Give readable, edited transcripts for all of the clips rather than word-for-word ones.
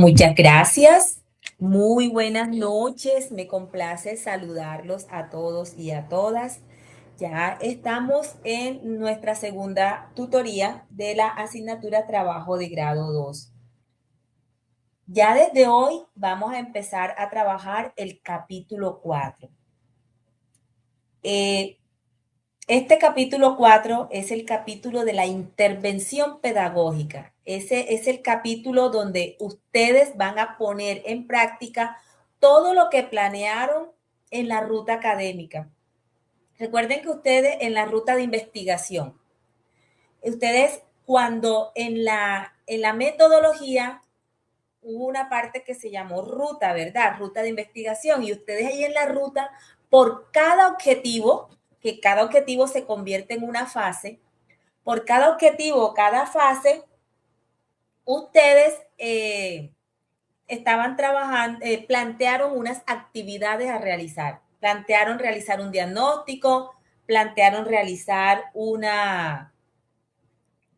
Muchas gracias. Muy buenas noches. Me complace saludarlos a todos y a todas. Ya estamos en nuestra segunda tutoría de la asignatura Trabajo de grado 2. Ya desde hoy vamos a empezar a trabajar el capítulo 4. Eh, Este capítulo 4 es el capítulo de la intervención pedagógica. Ese es el capítulo donde ustedes van a poner en práctica todo lo que planearon en la ruta académica. Recuerden que ustedes en la ruta de investigación, ustedes cuando en la metodología hubo una parte que se llamó ruta, ¿verdad? Ruta de investigación. Y ustedes ahí en la ruta, por cada objetivo, que cada objetivo se convierte en una fase, por cada objetivo, cada fase, ustedes estaban trabajando, plantearon unas actividades a realizar. Plantearon realizar un diagnóstico, plantearon realizar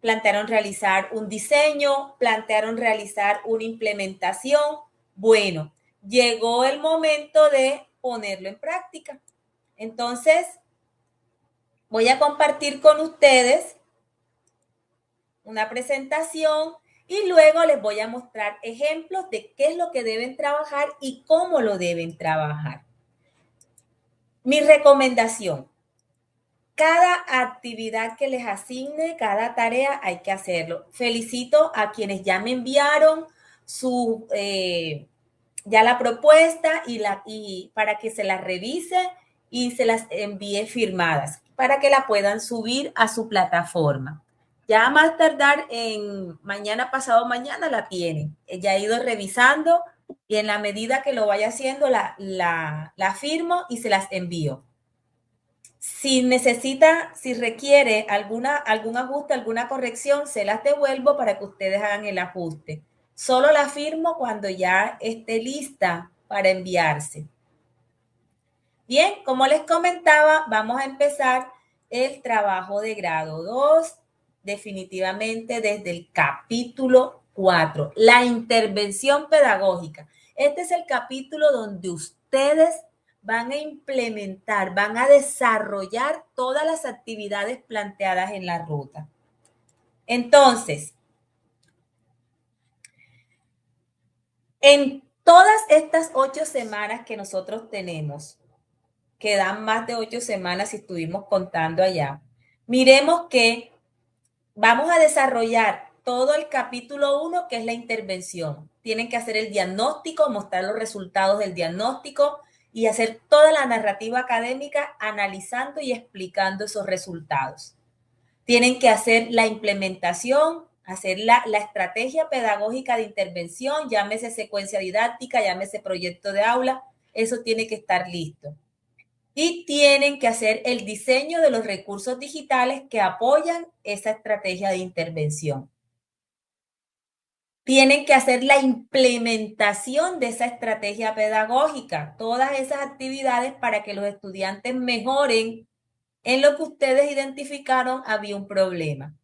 plantearon realizar un diseño, plantearon realizar una implementación. Bueno, llegó el momento de ponerlo en práctica. Entonces, voy a compartir con ustedes una presentación y luego les voy a mostrar ejemplos de qué es lo que deben trabajar y cómo lo deben trabajar. Mi recomendación: cada actividad que les asigne, cada tarea hay que hacerlo. Felicito a quienes ya me enviaron ya la propuesta y para que se las revise y se las envíe firmadas para que la puedan subir a su plataforma. Ya más tardar en mañana, pasado mañana la tienen. Ya he ido revisando y en la medida que lo vaya haciendo la firmo y se las envío. Si requiere algún ajuste, alguna corrección, se las devuelvo para que ustedes hagan el ajuste. Solo la firmo cuando ya esté lista para enviarse. Bien, como les comentaba, vamos a empezar el trabajo de grado 2, definitivamente desde el capítulo 4, la intervención pedagógica. Este es el capítulo donde ustedes van a implementar, van a desarrollar todas las actividades planteadas en la ruta. Entonces, en todas estas 8 semanas que nosotros tenemos, que dan más de 8 semanas si estuvimos contando allá, miremos que vamos a desarrollar todo el capítulo 1, que es la intervención. Tienen que hacer el diagnóstico, mostrar los resultados del diagnóstico y hacer toda la narrativa académica analizando y explicando esos resultados. Tienen que hacer la implementación, hacer la estrategia pedagógica de intervención, llámese secuencia didáctica, llámese proyecto de aula, eso tiene que estar listo. Y tienen que hacer el diseño de los recursos digitales que apoyan esa estrategia de intervención. Tienen que hacer la implementación de esa estrategia pedagógica, todas esas actividades para que los estudiantes mejoren en lo que ustedes identificaron había un problema.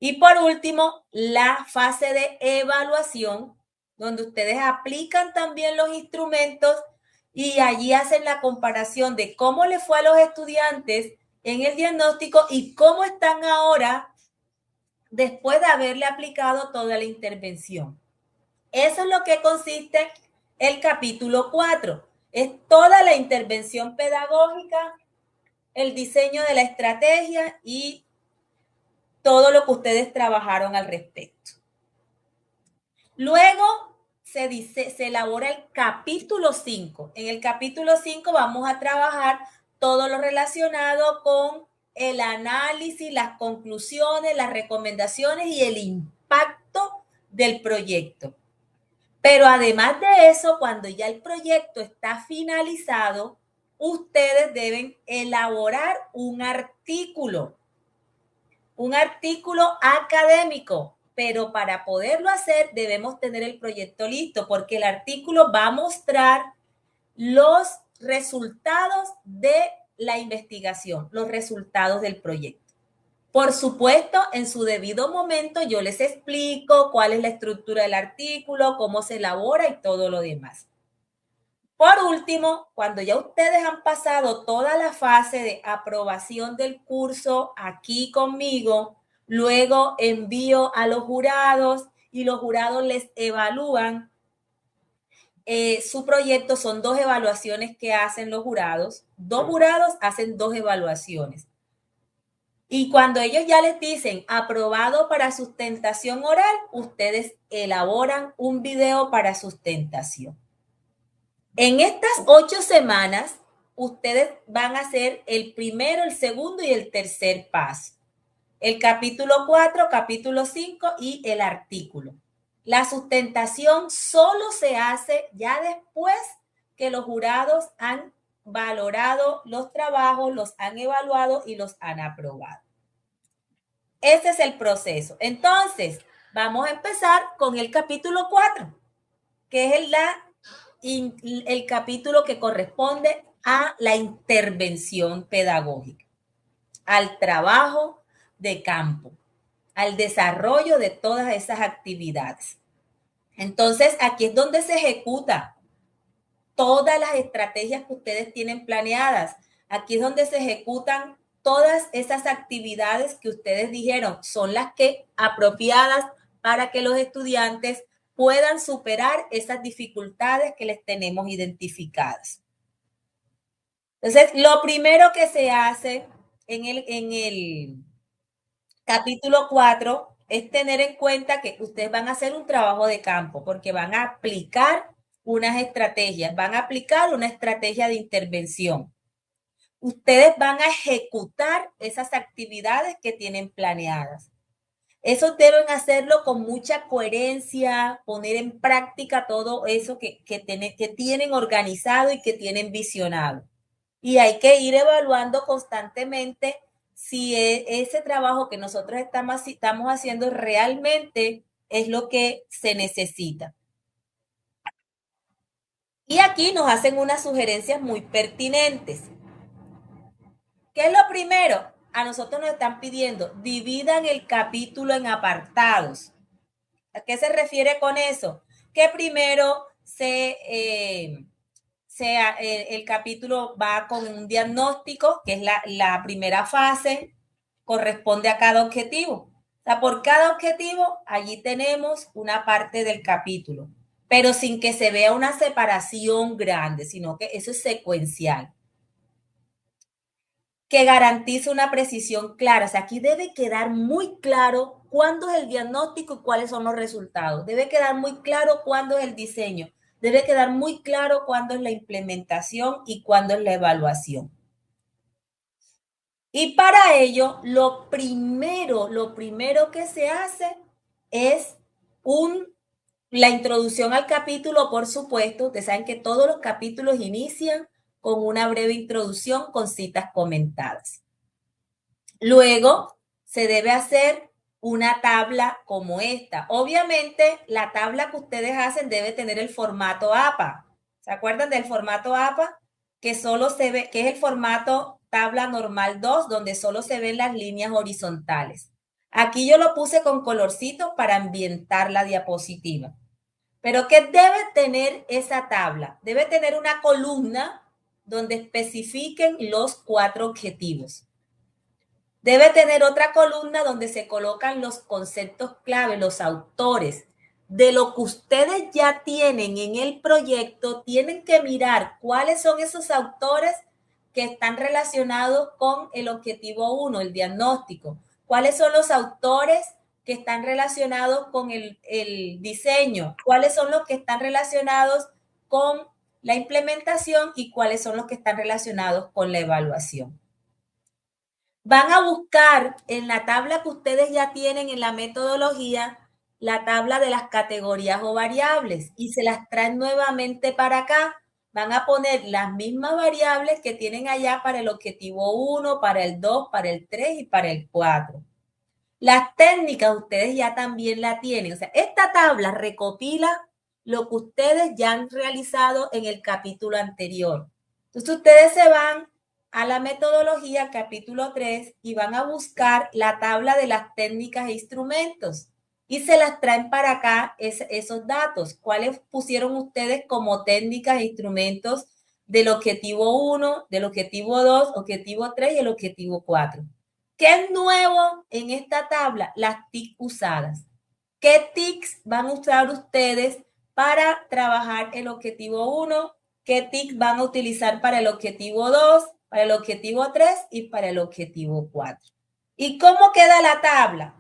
Y por último, la fase de evaluación, donde ustedes aplican también los instrumentos y allí hacen la comparación de cómo le fue a los estudiantes en el diagnóstico y cómo están ahora después de haberle aplicado toda la intervención. Eso es lo que consiste el capítulo 4. Es toda la intervención pedagógica, el diseño de la estrategia y todo lo que ustedes trabajaron al respecto. Luego se elabora el capítulo 5. En el capítulo 5 vamos a trabajar todo lo relacionado con el análisis, las conclusiones, las recomendaciones y el impacto del proyecto. Pero además de eso, cuando ya el proyecto está finalizado, ustedes deben elaborar un artículo académico, pero para poderlo hacer debemos tener el proyecto listo, porque el artículo va a mostrar los resultados de la investigación, los resultados del proyecto. Por supuesto, en su debido momento yo les explico cuál es la estructura del artículo, cómo se elabora y todo lo demás. Por último, cuando ya ustedes han pasado toda la fase de aprobación del curso aquí conmigo, luego envío a los jurados y los jurados les evalúan su proyecto. Son 2 evaluaciones que hacen los jurados. 2 jurados hacen 2 evaluaciones. Y cuando ellos ya les dicen aprobado para sustentación oral, ustedes elaboran un video para sustentación. En estas 8 semanas, ustedes van a hacer el primero, el segundo y el tercer paso. El capítulo 4, capítulo 5 y el artículo. La sustentación solo se hace ya después que los jurados han valorado los trabajos, los han evaluado y los han aprobado. Ese es el proceso. Entonces, vamos a empezar con el capítulo 4, que es el capítulo que corresponde a la intervención pedagógica, al trabajo de campo, al desarrollo de todas esas actividades. Entonces, aquí es donde se ejecuta todas las estrategias que ustedes tienen planeadas. Aquí es donde se ejecutan todas esas actividades que ustedes dijeron son las que apropiadas para que los estudiantes puedan superar esas dificultades que les tenemos identificadas. Entonces, lo primero que se hace en el capítulo 4 es tener en cuenta que ustedes van a hacer un trabajo de campo porque van a aplicar unas estrategias, van a aplicar una estrategia de intervención. Ustedes van a ejecutar esas actividades que tienen planeadas. Eso deben hacerlo con mucha coherencia, poner en práctica todo eso que tienen organizado y que tienen visionado. Y hay que ir evaluando constantemente si ese trabajo que nosotros estamos haciendo realmente es lo que se necesita. Y aquí nos hacen unas sugerencias muy pertinentes. ¿Qué es lo primero? A nosotros nos están pidiendo, dividan el capítulo en apartados. ¿A qué se refiere con eso? Que primero el capítulo va con un diagnóstico, que es la primera fase, corresponde a cada objetivo. O sea, por cada objetivo, allí tenemos una parte del capítulo, pero sin que se vea una separación grande, sino que eso es secuencial. Que garantice una precisión clara. O sea, aquí debe quedar muy claro cuándo es el diagnóstico y cuáles son los resultados. Debe quedar muy claro cuándo es el diseño. Debe quedar muy claro cuándo es la implementación y cuándo es la evaluación. Y para ello, lo primero que se hace es la introducción al capítulo, por supuesto. Ustedes saben que todos los capítulos inician con una breve introducción con citas comentadas. Luego se debe hacer una tabla como esta. Obviamente, la tabla que ustedes hacen debe tener el formato APA. ¿Se acuerdan del formato APA? Que solo se ve, que es el formato tabla normal 2, donde solo se ven las líneas horizontales. Aquí yo lo puse con colorcito para ambientar la diapositiva. Pero ¿qué debe tener esa tabla? Debe tener una columna donde especifiquen los 4 objetivos. Debe tener otra columna donde se colocan los conceptos clave, los autores. De lo que ustedes ya tienen en el proyecto, tienen que mirar cuáles son esos autores que están relacionados con el objetivo 1, el diagnóstico. Cuáles son los autores que están relacionados con el diseño. Cuáles son los que están relacionados con la implementación y cuáles son los que están relacionados con la evaluación. Van a buscar en la tabla que ustedes ya tienen en la metodología, la tabla de las categorías o variables y se las traen nuevamente para acá. Van a poner las mismas variables que tienen allá para el objetivo 1, para el 2, para el 3 y para el 4. Las técnicas ustedes ya también la tienen. O sea, esta tabla recopila lo que ustedes ya han realizado en el capítulo anterior. Entonces ustedes se van a la metodología capítulo 3 y van a buscar la tabla de las técnicas e instrumentos y se las traen para acá esos datos. ¿Cuáles pusieron ustedes como técnicas e instrumentos del objetivo 1, del objetivo 2, objetivo 3 y el objetivo 4? ¿Qué es nuevo en esta tabla? Las TIC usadas. ¿Qué TICs van a usar ustedes para trabajar el objetivo 1? ¿Qué TIC van a utilizar para el objetivo 2, para el objetivo 3 y para el objetivo 4? ¿Y cómo queda la tabla?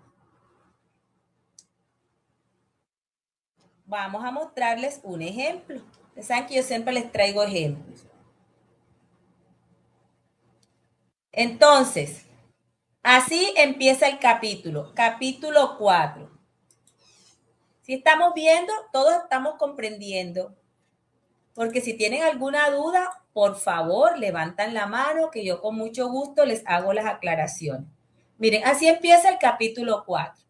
Vamos a mostrarles un ejemplo. Ustedes saben que yo siempre les traigo ejemplos. Entonces, así empieza el capítulo, capítulo 4. Si estamos viendo, todos estamos comprendiendo. Porque si tienen alguna duda, por favor, levantan la mano que yo con mucho gusto les hago las aclaraciones. Miren, así empieza el capítulo 4.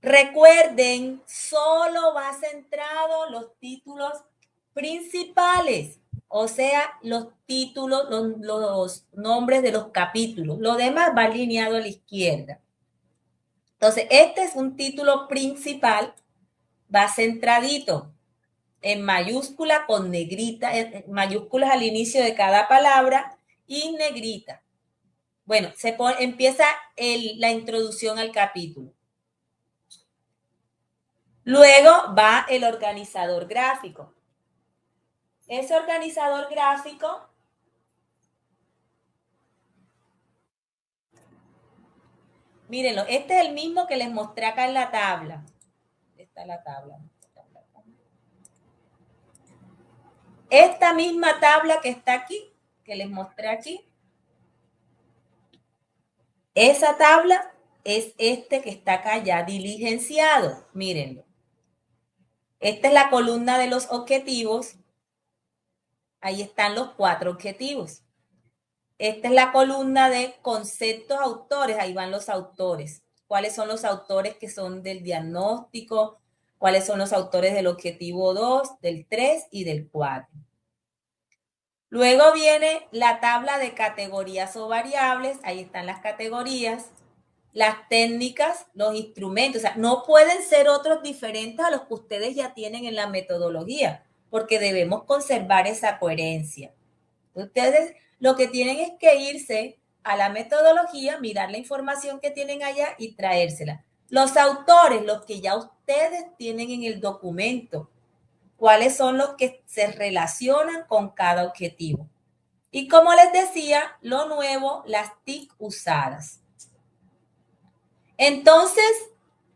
Recuerden, solo va centrado los títulos principales, o sea, los títulos, los nombres de los capítulos. Lo demás va alineado a la izquierda. Entonces, este es un título principal, va centradito en mayúscula con negrita, en mayúsculas al inicio de cada palabra y negrita. Bueno, empieza la introducción al capítulo. Luego va el organizador gráfico. Ese organizador gráfico mírenlo, este es el mismo que les mostré acá en la tabla. Esta es la tabla. Esta misma tabla que está aquí, que les mostré aquí, esa tabla es este que está acá ya diligenciado. Mírenlo. Esta es la columna de los objetivos. Ahí están los 4 objetivos. Esta es la columna de conceptos autores. Ahí van los autores. ¿Cuáles son los autores que son del diagnóstico? ¿Cuáles son los autores del objetivo 2, del 3 y del 4? Luego viene la tabla de categorías o variables. Ahí están las categorías, las técnicas, los instrumentos. O sea, no pueden ser otros diferentes a los que ustedes ya tienen en la metodología, porque debemos conservar esa coherencia. Ustedes lo que tienen es que irse a la metodología, mirar la información que tienen allá y traérsela. Los autores, los que ya ustedes tienen en el documento, cuáles son los que se relacionan con cada objetivo. Y como les decía, lo nuevo, las TIC usadas. Entonces,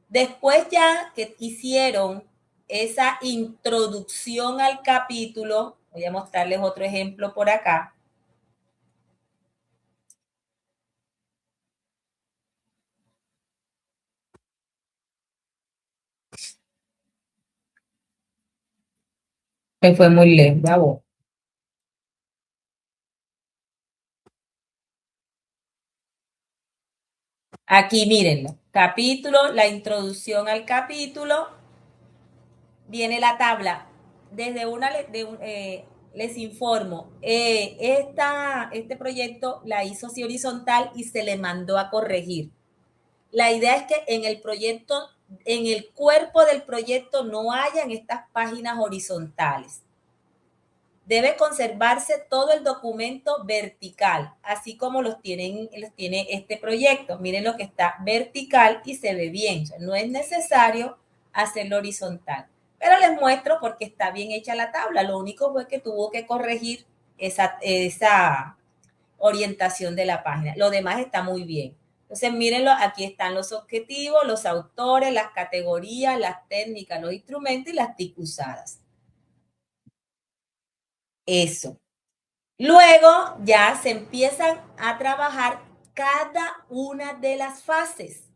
después ya que hicieron esa introducción al capítulo, voy a mostrarles otro ejemplo por acá. Me fue muy lejos, bravo. Aquí mírenlo, capítulo, la introducción al capítulo, viene la tabla. Desde una, les informo, este proyecto la hizo así horizontal y se le mandó a corregir. La idea es que en el proyecto, en el cuerpo del proyecto no hayan estas páginas horizontales. Debe conservarse todo el documento vertical, así como los tiene este proyecto. Miren lo que está vertical y se ve bien. O sea, no es necesario hacerlo horizontal. Pero les muestro porque está bien hecha la tabla. Lo único fue que tuvo que corregir esa orientación de la página. Lo demás está muy bien. Entonces, mírenlo, aquí están los objetivos, los autores, las categorías, las técnicas, los instrumentos y las TIC usadas. Eso. Luego ya se empiezan a trabajar cada una de las fases.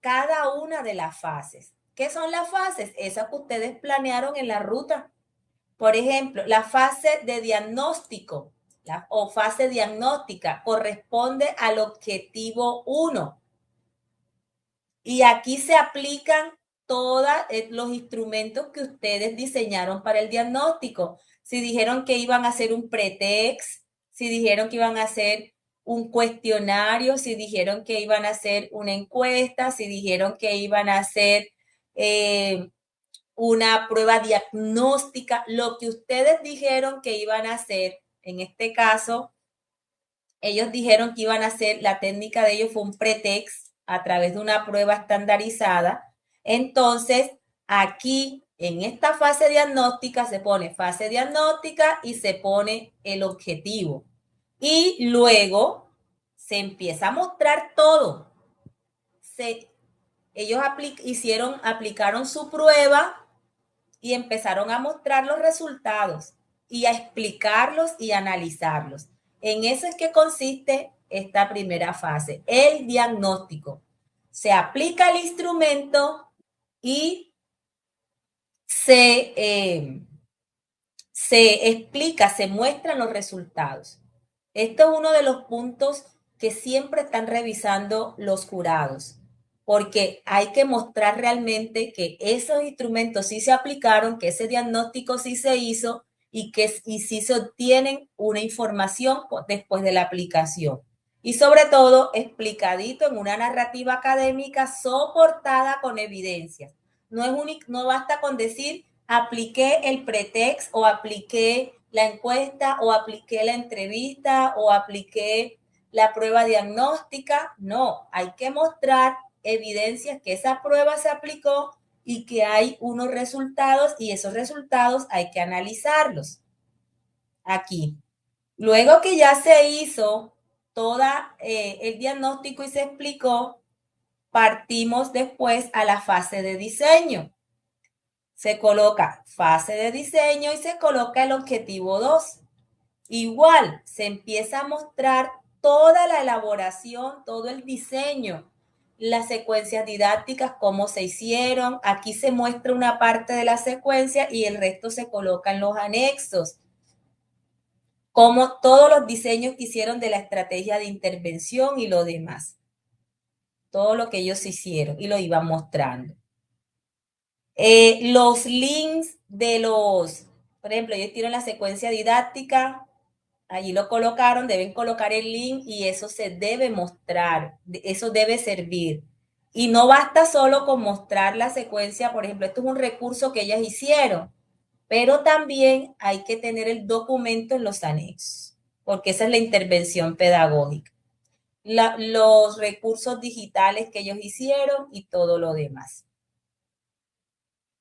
Cada una de las fases. ¿Qué son las fases? Esas que ustedes planearon en la ruta. Por ejemplo, la fase de diagnóstico o fase diagnóstica corresponde al objetivo 1. Y aquí se aplican todos los instrumentos que ustedes diseñaron para el diagnóstico. Si dijeron que iban a hacer un pretext, si dijeron que iban a hacer un cuestionario, si dijeron que iban a hacer una encuesta, si dijeron que iban a hacer una prueba diagnóstica, lo que ustedes dijeron que iban a hacer, en este caso, ellos dijeron que iban a hacer, la técnica de ellos fue un pretext a través de una prueba estandarizada. Entonces, aquí en esta fase diagnóstica se pone fase diagnóstica y se pone el objetivo. Y luego se empieza a mostrar todo. Ellos aplicaron su prueba y empezaron a mostrar los resultados y a explicarlos y analizarlos. En eso es que consiste esta primera fase, el diagnóstico. Se aplica el instrumento y se explica, se muestran los resultados. Esto es uno de los puntos que siempre están revisando los jurados, porque hay que mostrar realmente que esos instrumentos sí se aplicaron, que ese diagnóstico sí se hizo y sí se obtienen una información después de la aplicación. Y sobre todo explicadito en una narrativa académica soportada con evidencias. No basta con decir apliqué el pretext o apliqué la encuesta o apliqué la entrevista o apliqué la prueba diagnóstica. No, hay que mostrar evidencias que esa prueba se aplicó y que hay unos resultados y esos resultados hay que analizarlos aquí. Luego que ya se hizo toda el diagnóstico y se explicó, partimos después a la fase de diseño. Se coloca fase de diseño y se coloca el objetivo 2. Igual, se empieza a mostrar toda la elaboración, todo el diseño, las secuencias didácticas, cómo se hicieron. Aquí se muestra una parte de la secuencia y el resto se coloca en los anexos, como todos los diseños que hicieron de la estrategia de intervención y lo demás. Todo lo que ellos hicieron y lo iban mostrando. Los links por ejemplo, ellos tienen la secuencia didáctica, allí lo colocaron, deben colocar el link y eso se debe mostrar, eso debe servir. Y no basta solo con mostrar la secuencia, por ejemplo, esto es un recurso que ellas hicieron, pero también hay que tener el documento en los anexos, porque esa es la intervención pedagógica. Los recursos digitales que ellos hicieron y todo lo demás.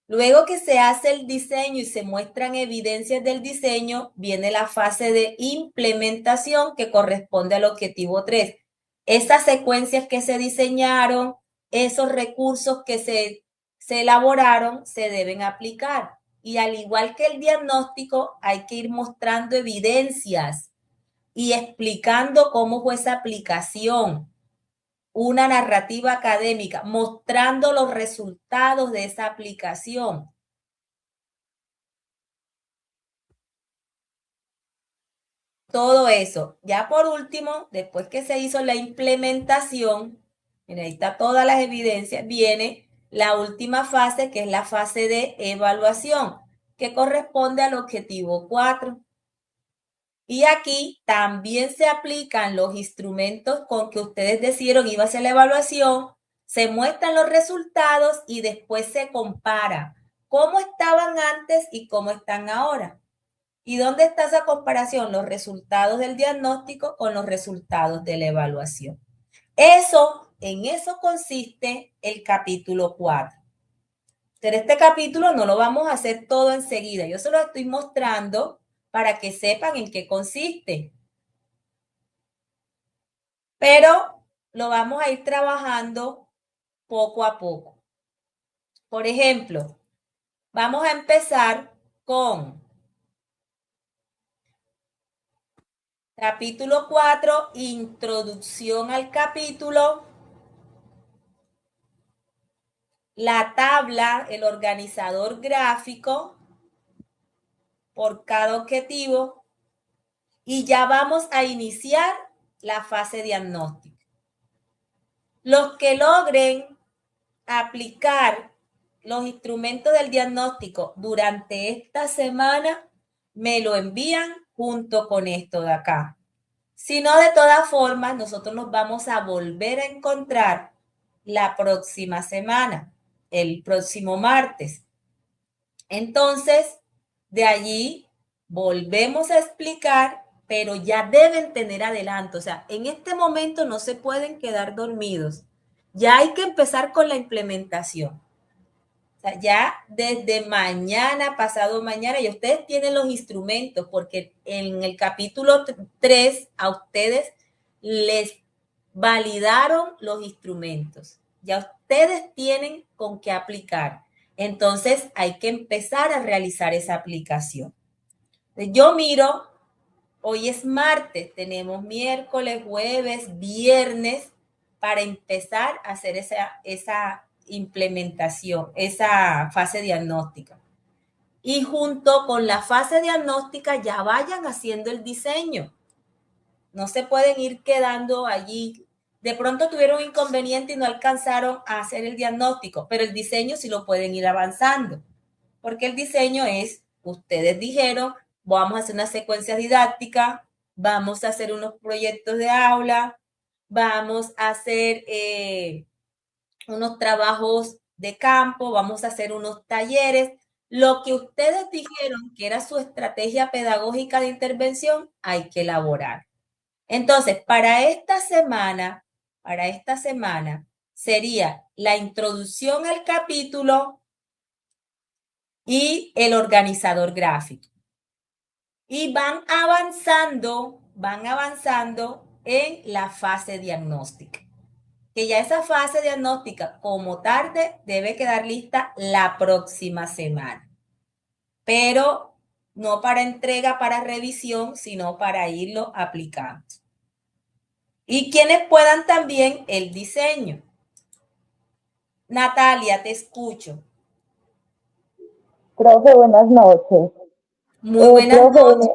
Luego que se hace el diseño y se muestran evidencias del diseño, viene la fase de implementación que corresponde al objetivo 3. Esas secuencias que se diseñaron, esos recursos que se elaboraron, se deben aplicar. Y al igual que el diagnóstico, hay que ir mostrando evidencias y explicando cómo fue esa aplicación, una narrativa académica, mostrando los resultados de esa aplicación. Todo eso. Ya por último, después que se hizo la implementación, mira, ahí está todas las evidencias, viene la última fase, que es la fase de evaluación, que corresponde al objetivo 4. Y aquí también se aplican los instrumentos con que ustedes decidieron iba a hacer la evaluación, se muestran los resultados y después se compara cómo estaban antes y cómo están ahora. ¿Y dónde está esa comparación? Los resultados del diagnóstico con los resultados de la evaluación. En eso consiste el capítulo 4. Pero este capítulo no lo vamos a hacer todo enseguida. Yo se lo estoy mostrando para que sepan en qué consiste. Pero lo vamos a ir trabajando poco a poco. Por ejemplo, vamos a empezar con capítulo 4, introducción al capítulo, la tabla, el organizador gráfico por cada objetivo y ya vamos a iniciar la fase diagnóstica. Los que logren aplicar los instrumentos del diagnóstico durante esta semana me lo envían junto con esto de acá. Si no, de todas formas, nosotros nos vamos a volver a encontrar la próxima semana, el próximo martes. Entonces, de allí volvemos a explicar, pero ya deben tener adelanto. O sea, en este momento no se pueden quedar dormidos. Ya hay que empezar con la implementación. O sea, ya desde mañana, pasado mañana, y ustedes tienen los instrumentos, porque en el capítulo 3 a ustedes les validaron los instrumentos. Ya ustedes tienen con qué aplicar. Entonces hay que empezar a realizar esa aplicación. Yo miro, hoy es martes, tenemos miércoles, jueves, viernes para empezar a hacer esa implementación, esa fase diagnóstica. Y junto con la fase diagnóstica ya vayan haciendo el diseño. No se pueden ir quedando allí. De pronto tuvieron un inconveniente y no alcanzaron a hacer el diagnóstico, pero el diseño sí lo pueden ir avanzando. Porque el diseño es, ustedes dijeron, vamos a hacer una secuencia didáctica, vamos a hacer unos proyectos de aula, vamos a hacer unos trabajos de campo, vamos a hacer unos talleres. Lo que ustedes dijeron que era su estrategia pedagógica de intervención, hay que elaborar. Entonces, para esta semana sería la introducción al capítulo y el organizador gráfico. Y van avanzando en la fase diagnóstica. Que ya esa fase diagnóstica como tarde debe quedar lista la próxima semana. Pero no para entrega, para revisión, sino para irlo aplicando. Y quienes puedan también el diseño. Natalia, te escucho. Profe, buenas noches. Muy buenas Profe, noches.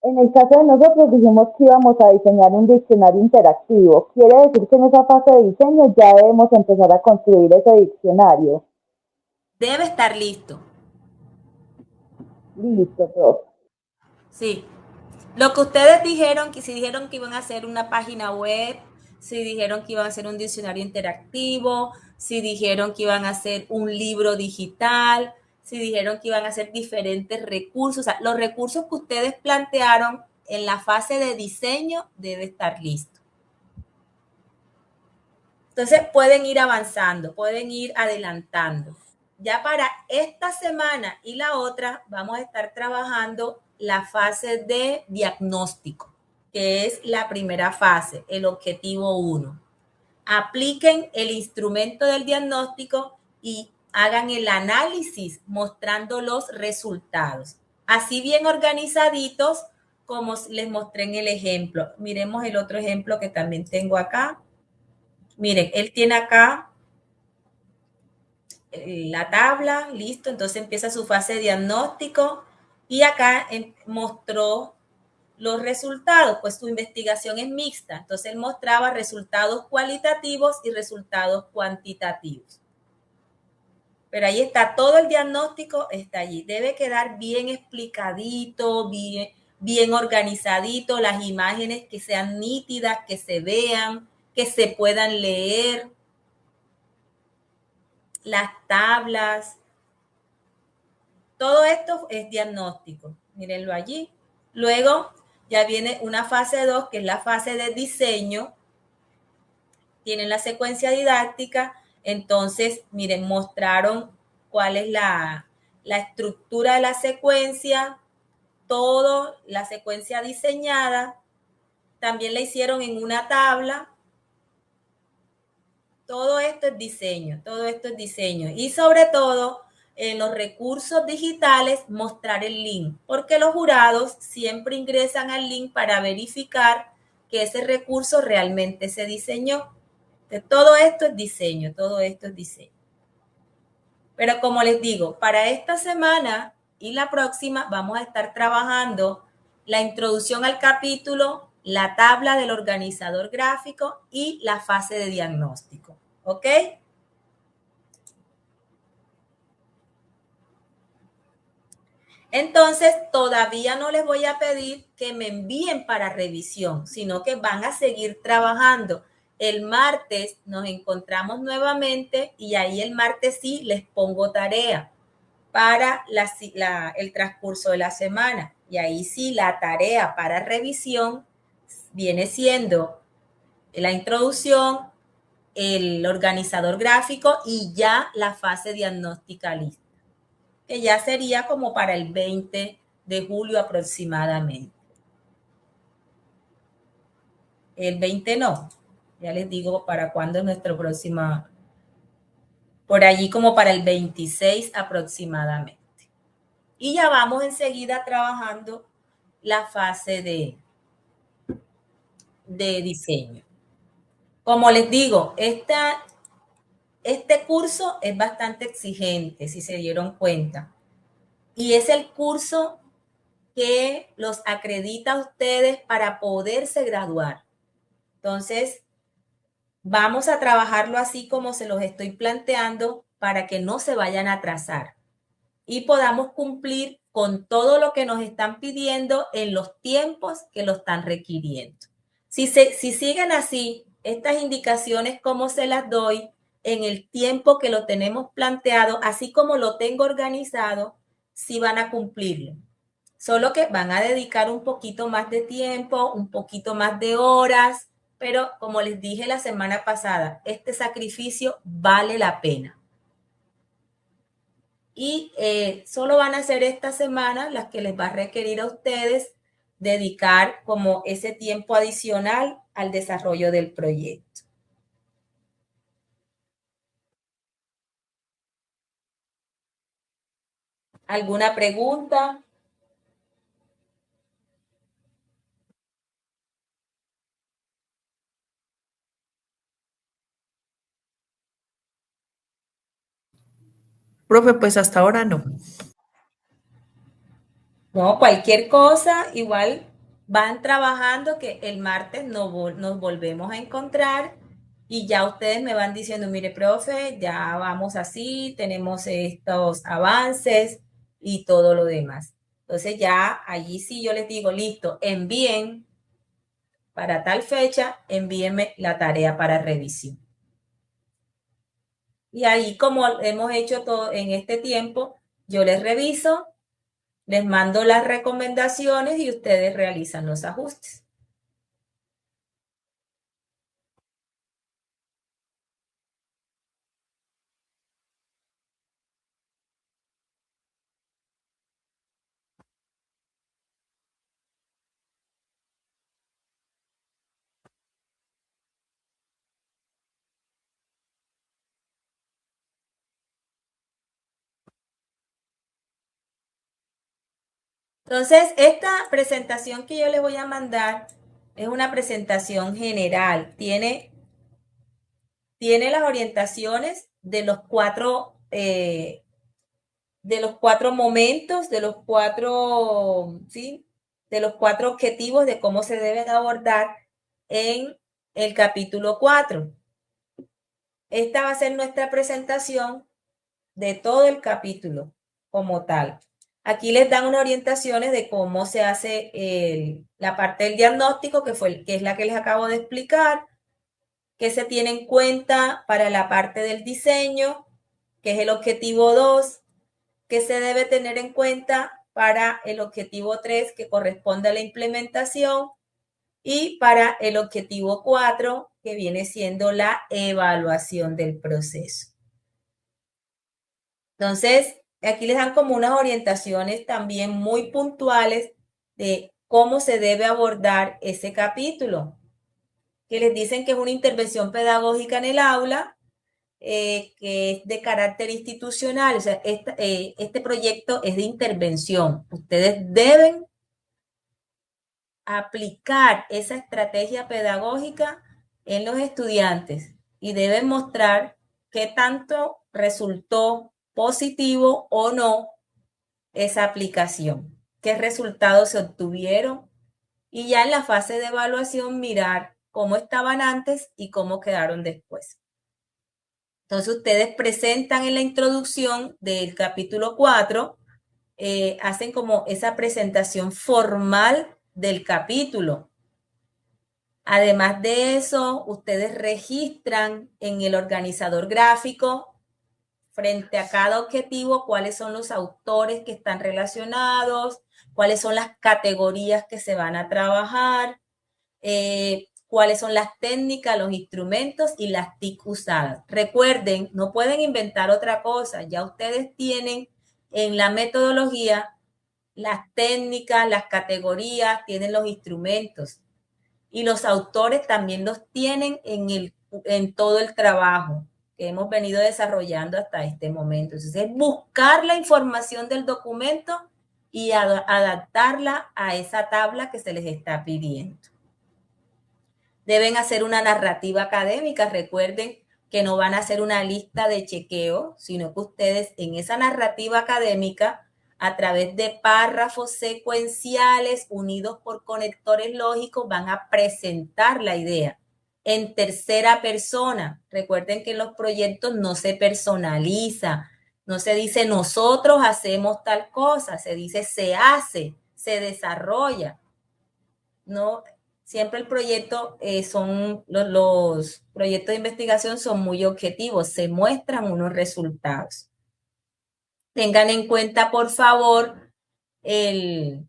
en el caso de nosotros dijimos que íbamos a diseñar un diccionario interactivo. ¿Quiere decir que en esa fase de diseño ya debemos empezar a construir ese diccionario? Debe estar listo. Listo, profe. Sí. Lo que ustedes dijeron, que si dijeron que iban a hacer una página web, si dijeron que iban a hacer un diccionario interactivo, si dijeron que iban a hacer un libro digital, si dijeron que iban a hacer diferentes recursos, o sea, los recursos que ustedes plantearon en la fase de diseño debe estar listo. Entonces pueden ir avanzando, pueden ir adelantando. Ya para esta semana y la otra vamos a estar trabajando la fase de diagnóstico, que es la primera fase, el objetivo 1. Apliquen el instrumento del diagnóstico y hagan el análisis mostrando los resultados. Así bien organizaditos como les mostré en el ejemplo. Miremos el otro ejemplo que también tengo acá. Miren, él tiene acá la tabla, listo, entonces empieza su fase de diagnóstico y acá mostró los resultados, pues su investigación es mixta, entonces él mostraba resultados cualitativos y resultados cuantitativos. Pero ahí está, todo el diagnóstico está allí, debe quedar bien explicadito, bien organizadito, las imágenes que sean nítidas, que se vean, que se puedan leer, las tablas, todo esto es diagnóstico. Mírenlo allí. Luego ya viene una fase 2, que es la fase de diseño. Tienen la secuencia didáctica. Entonces, miren, mostraron cuál es la estructura de la secuencia, todo, la secuencia diseñada. También la hicieron en una tabla. Todo esto es diseño, todo esto es diseño. Y sobre todo, en los recursos digitales, mostrar el link, porque los jurados siempre ingresan al link para verificar que ese recurso realmente se diseñó. Entonces, todo esto es diseño, todo esto es diseño. Pero como les digo, para esta semana y la próxima vamos a estar trabajando la introducción al capítulo, la tabla del organizador gráfico y la fase de diagnóstico. ¿Ok? Entonces, todavía no les voy a pedir que me envíen para revisión, sino que van a seguir trabajando. El martes nos encontramos nuevamente y ahí el martes sí les pongo tarea para el transcurso de la semana. Y ahí sí la tarea para revisión viene siendo la introducción, el organizador gráfico y ya la fase diagnóstica lista, que ya sería como para el 20 de julio aproximadamente. El 20 no, ya les digo para cuándo es nuestro próximo, por allí como para el 26 aproximadamente. Y ya vamos enseguida trabajando la fase de diseño. Como les digo, este curso es bastante exigente, si se dieron cuenta. Y es el curso que los acredita a ustedes para poderse graduar. Entonces, vamos a trabajarlo así como se los estoy planteando para que no se vayan a atrasar y podamos cumplir con todo lo que nos están pidiendo en los tiempos que lo están requiriendo. Si siguen así, estas indicaciones, como se las doy en el tiempo que lo tenemos planteado, así como lo tengo organizado, sí van a cumplirlo. Solo que van a dedicar un poquito más de tiempo, un poquito más de horas, pero como les dije la semana pasada, este sacrificio vale la pena. Y solo van a ser estas semanas las que les va a requerir a ustedes dedicar como ese tiempo adicional al desarrollo del proyecto. ¿Alguna pregunta? Profe, pues hasta ahora no. No, cualquier cosa, igual van trabajando que el martes nos volvemos a encontrar y ya ustedes me van diciendo, mire, profe, ya vamos así, tenemos estos avances y todo lo demás. Entonces ya allí sí yo les digo, listo, envíen para tal fecha, envíenme la tarea para revisión. Y ahí como hemos hecho todo en este tiempo, yo les reviso, les mando las recomendaciones y ustedes realizan los ajustes. Entonces, esta presentación que yo les voy a mandar es una presentación general. Tiene las orientaciones de los cuatro momentos, ¿sí? De los cuatro objetivos de cómo se deben abordar en el capítulo 4. Esta va a ser nuestra presentación de todo el capítulo como tal. Aquí les dan unas orientaciones de cómo se hace la parte del diagnóstico, que es la que les acabo de explicar, que se tiene en cuenta para la parte del diseño, que es el objetivo 2, que se debe tener en cuenta para el objetivo 3, que corresponde a la implementación, y para el objetivo 4, que viene siendo la evaluación del proceso. Entonces, aquí les dan como unas orientaciones también muy puntuales de cómo se debe abordar ese capítulo, que les dicen que es una intervención pedagógica en el aula, que es de carácter institucional, o sea, este proyecto es de intervención. Ustedes deben aplicar esa estrategia pedagógica en los estudiantes y deben mostrar qué tanto resultó positivo o no esa aplicación, qué resultados se obtuvieron y ya en la fase de evaluación mirar cómo estaban antes y cómo quedaron después. Entonces ustedes presentan en la introducción del capítulo 4 hacen como esa presentación formal del capítulo. Además de eso, ustedes registran en el organizador gráfico frente a cada objetivo cuáles son los autores que están relacionados, cuáles son las categorías que se van a trabajar, cuáles son las técnicas, los instrumentos y las TIC usadas. Recuerden, no pueden inventar otra cosa, ya ustedes tienen en la metodología las técnicas, las categorías, tienen los instrumentos y los autores también los tienen en todo el trabajo que hemos venido desarrollando hasta este momento. Entonces, es buscar la información del documento y adaptarla a esa tabla que se les está pidiendo. Deben hacer una narrativa académica. Recuerden que no van a hacer una lista de chequeo, sino que ustedes en esa narrativa académica, a través de párrafos secuenciales unidos por conectores lógicos, van a presentar la idea en tercera persona. Recuerden que en los proyectos no se personaliza, no se dice nosotros hacemos tal cosa, se dice se hace, se desarrolla. No, siempre el proyecto los proyectos de investigación son muy objetivos, se muestran unos resultados. Tengan en cuenta, por favor, el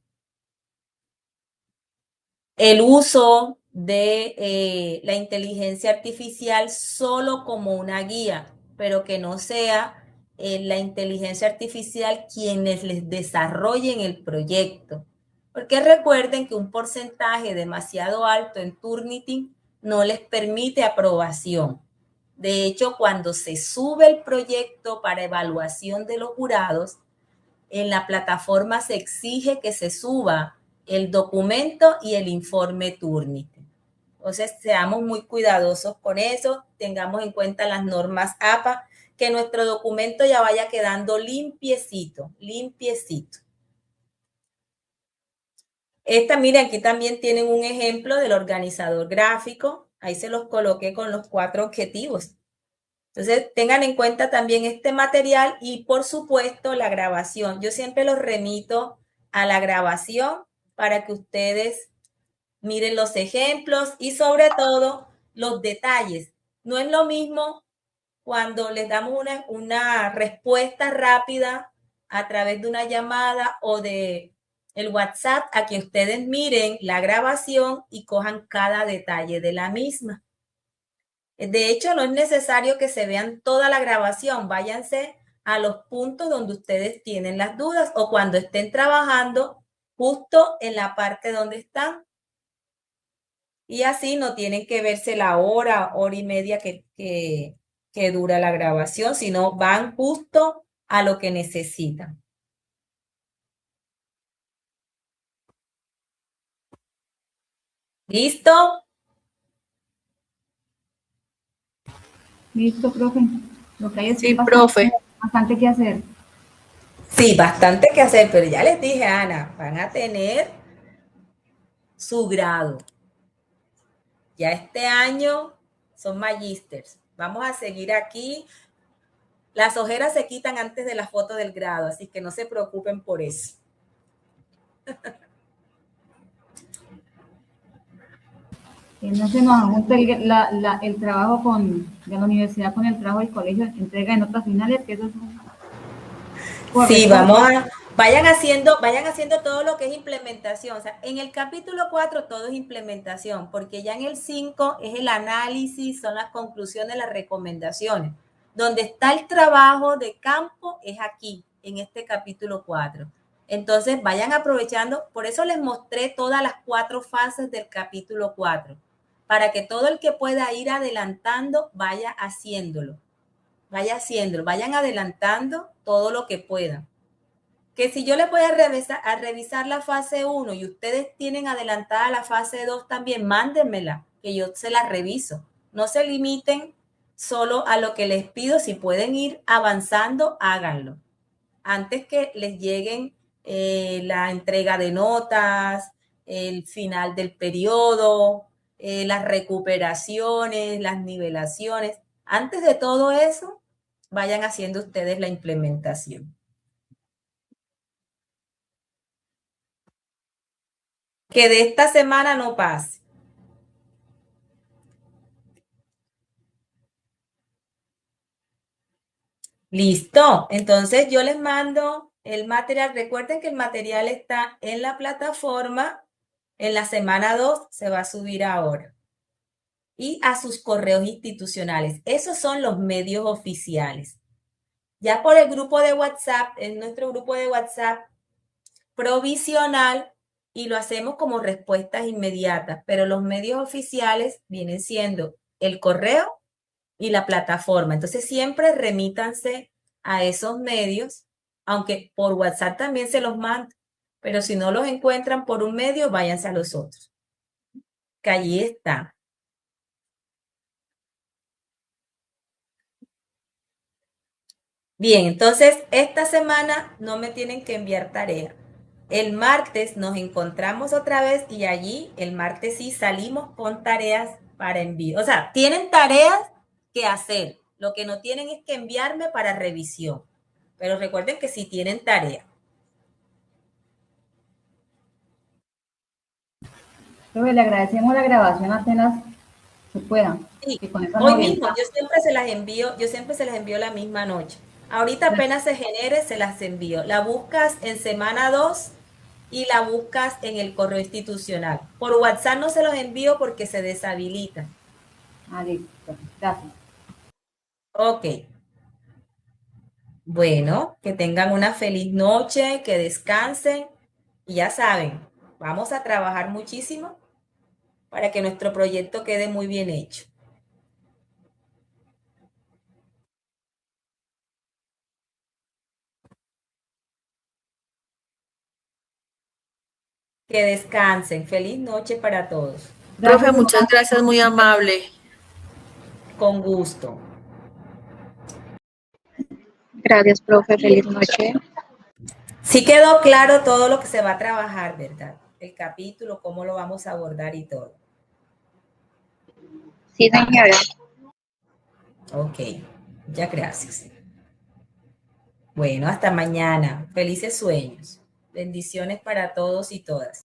uso de la inteligencia artificial solo como una guía, pero que no sea la inteligencia artificial quienes les desarrollen el proyecto. Porque recuerden que un porcentaje demasiado alto en Turnitin no les permite aprobación. De hecho, cuando se sube el proyecto para evaluación de los jurados, en la plataforma se exige que se suba el documento y el informe Turnitin. Entonces, seamos muy cuidadosos con eso, tengamos en cuenta las normas APA, que nuestro documento ya vaya quedando limpiecito, limpiecito. Miren, aquí también tienen un ejemplo del organizador gráfico. Ahí se los coloqué con los 4 objetivos. Entonces, tengan en cuenta también este material y, por supuesto, la grabación. Yo siempre los remito a la grabación para que ustedes miren los ejemplos y, sobre todo, los detalles. No es lo mismo cuando les damos una respuesta rápida a través de una llamada o de el WhatsApp a que ustedes miren la grabación y cojan cada detalle de la misma. De hecho, no es necesario que se vean toda la grabación, váyanse a los puntos donde ustedes tienen las dudas o cuando estén trabajando justo en la parte donde están. Y así no tienen que verse la hora, hora y media que dura la grabación, sino van justo a lo que necesitan. ¿Listo? Listo, profe. Lo que hay es Sí, profe. bastante que hacer. Sí, bastante que hacer, pero ya les dije, Ana, van a tener su grado. Ya este año son magísters. Vamos a seguir aquí. Las ojeras se quitan antes de la foto del grado, así que no se preocupen por eso. No se nos junta el trabajo de la universidad con el trabajo del colegio, entrega de notas finales, que eso es Sí, vayan haciendo todo lo que es implementación. O sea, en el capítulo 4 todo es implementación, porque ya en el 5 es el análisis, son las conclusiones, las recomendaciones. Donde está el trabajo de campo es aquí, en este capítulo 4. Entonces, vayan aprovechando, por eso les mostré todas las 4 fases del capítulo 4, para que todo el que pueda ir adelantando vaya haciéndolo. Vayan adelantando todo lo que puedan. Que si yo les voy a revisar la fase 1 y ustedes tienen adelantada la fase 2 también, mándenmela, que yo se la reviso. No se limiten solo a lo que les pido, si pueden ir avanzando, háganlo. Antes que les lleguen la entrega de notas, el final del periodo, las recuperaciones, las nivelaciones. Antes de todo eso, vayan haciendo ustedes la implementación. Que de esta semana no pase. Listo. Entonces yo les mando el material. Recuerden que el material está en la plataforma. En la semana 2 se va a subir ahora. Y a sus correos institucionales. Esos son los medios oficiales. Ya por el grupo de WhatsApp, en nuestro grupo de WhatsApp provisional, y lo hacemos como respuestas inmediatas, pero los medios oficiales vienen siendo el correo y la plataforma. Entonces siempre remítanse a esos medios, aunque por WhatsApp también se los mando, pero si no los encuentran por un medio, váyanse a los otros, que allí está. Bien, entonces esta semana no me tienen que enviar tarea. El martes nos encontramos otra vez y allí el martes sí salimos con tareas para envío. O sea, tienen tareas que hacer. Lo que no tienen es que enviarme para revisión. Pero recuerden que sí tienen tarea. Profe, le agradecemos la grabación apenas se pueda, Sí, que con eso nos hoy mismo orientamos. yo siempre se las envío la misma noche. Ahorita apenas se genere, se las envío. La buscas en semana 2 y la buscas en el correo institucional. Por WhatsApp no se los envío porque se deshabilita. Ah, listo, gracias. Ok. Bueno, que tengan una feliz noche, que descansen y ya saben, vamos a trabajar muchísimo para que nuestro proyecto quede muy bien hecho. Que descansen. Feliz noche para todos. Profe, Gracias muchas igual. gracias, muy amable. Con gusto. Gracias, profe. Feliz noche. Sí quedó claro todo lo que se va a trabajar, ¿verdad? El capítulo, cómo lo vamos a abordar y todo. Sí, señora. Ok, muchas gracias. Bueno, hasta mañana. Felices sueños. Bendiciones para todos y todas.